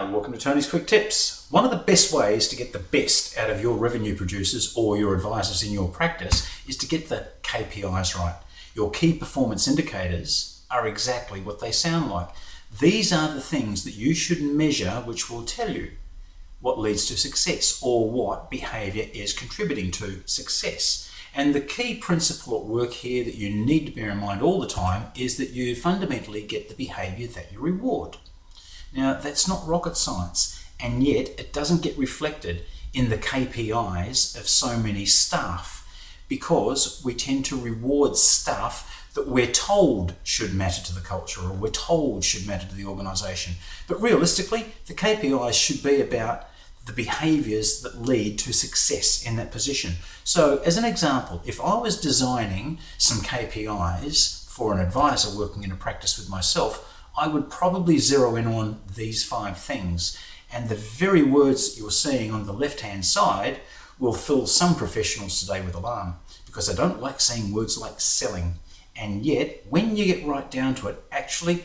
Hi, welcome to Tony's Quick Tips. One of the best ways to get the best out of your revenue producers or your advisors in your practice is to get the KPIs right. Your key performance indicators are exactly what they sound like. These are the things that you should measure, which will tell you what leads to success or what behavior is contributing to success. And the key principle at work here that you need to bear in mind all the time is that you fundamentally get the behavior that you reward. Now, that's not rocket science, and yet it doesn't get reflected in the KPIs of so many staff because we tend to reward staff that we're told should matter to the culture or we're told should matter to the organisation. But realistically, the KPIs should be about the behaviours that lead to success in that position. So as an example, if I was designing some KPIs for an advisor working in a practice with myself, I would probably zero in on these 5 things. And the very words you're seeing on the left-hand side will fill some professionals today with alarm because I don't like saying words like selling. And yet, when you get right down to it, actually,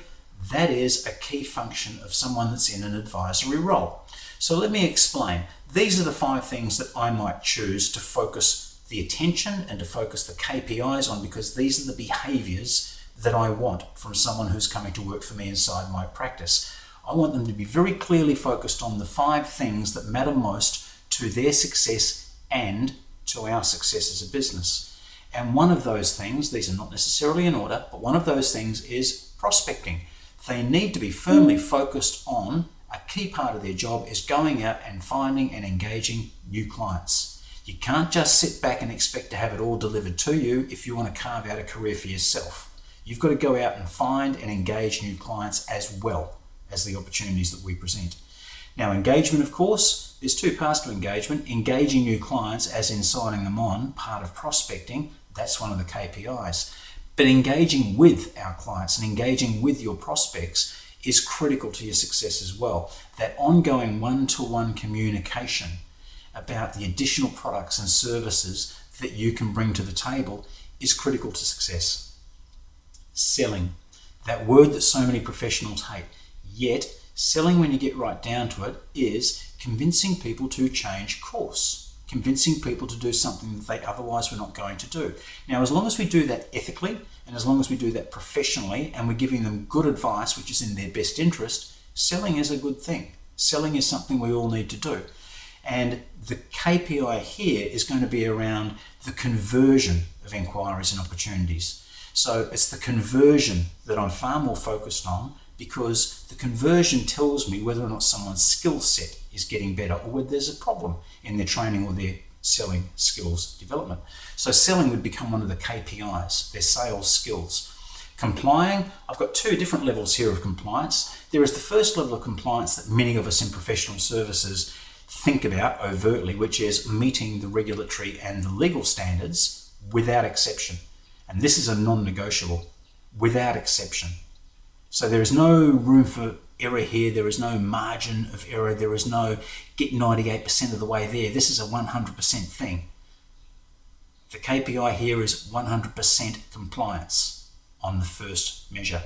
that is a key function of someone that's in an advisory role. So let me explain. These are the 5 things that I might choose to focus the attention and to focus the KPIs on because these are the behaviours that I want from someone who's coming to work for me inside my practice. I want them to be very clearly focused on the 5 things that matter most to their success and to our success as a business. And one of those things, these are not necessarily in order, but one of those things is prospecting. They need to be firmly focused on a key part of their job is going out and finding and engaging new clients. You can't just sit back and expect to have it all delivered to you if you want to carve out a career for yourself. You've got to go out and find and engage new clients as well as the opportunities that we present. Now, engagement, of course, there's 2 parts to engagement. Engaging new clients, as in signing them on, part of prospecting, that's one of the KPIs. But engaging with our clients and engaging with your prospects is critical to your success as well. That ongoing one-to-one communication about the additional products and services that you can bring to the table is critical to success. Selling, that word that so many professionals hate. Yet, selling, when you get right down to it, is convincing people to change course, convincing people to do something that they otherwise were not going to do. Now, as long as we do that ethically, and as long as we do that professionally, and we're giving them good advice, which is in their best interest, selling is a good thing. Selling is something we all need to do. And the KPI here is going to be around the conversion of inquiries and opportunities. So it's the conversion that I'm far more focused on because the conversion tells me whether or not someone's skill set is getting better or whether there's a problem in their training or their selling skills development. So selling would become one of the KPIs, their sales skills. Complying, I've got 2 different levels here of compliance. There is the first level of compliance that many of us in professional services think about overtly, which is meeting the regulatory and the legal standards without exception. And this is a non-negotiable, without exception. So there is no room for error here. There is no margin of error. There is no get 98% of the way there. This is a 100% thing. The KPI here is 100% compliance on the first measure.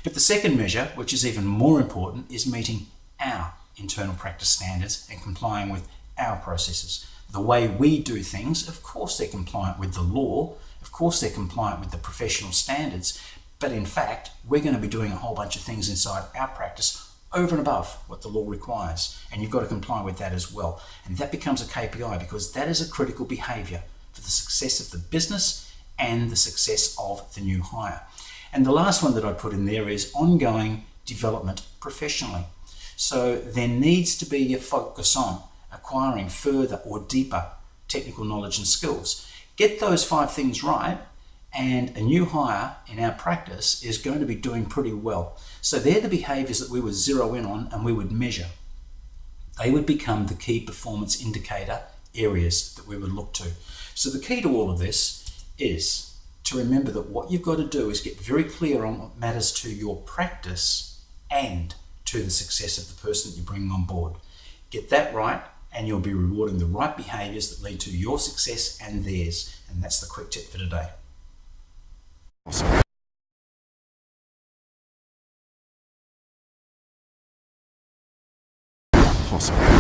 But the second measure, which is even more important, is meeting our internal practice standards and complying with our processes. The way we do things, of course they're compliant with the law, of course they're compliant with the professional standards, but in fact, we're going to be doing a whole bunch of things inside our practice over and above what the law requires, and you've got to comply with that as well. And that becomes a KPI because that is a critical behaviour for the success of the business and the success of the new hire. And the last one that I put in there is ongoing development professionally. So there needs to be a focus on acquiring further or deeper technical knowledge and skills. Get those 5 things right and a new hire in our practice is going to be doing pretty well. So they're the behaviours that we would zero in on and we would measure. They would become the key performance indicator areas that we would look to. So the key to all of this is to remember that what you've got to do is get very clear on what matters to your practice and to the success of the person that you're bringing on board. Get that right and you'll be rewarding the right behaviours that lead to your success and theirs. And that's the quick tip for today. Awesome. possible.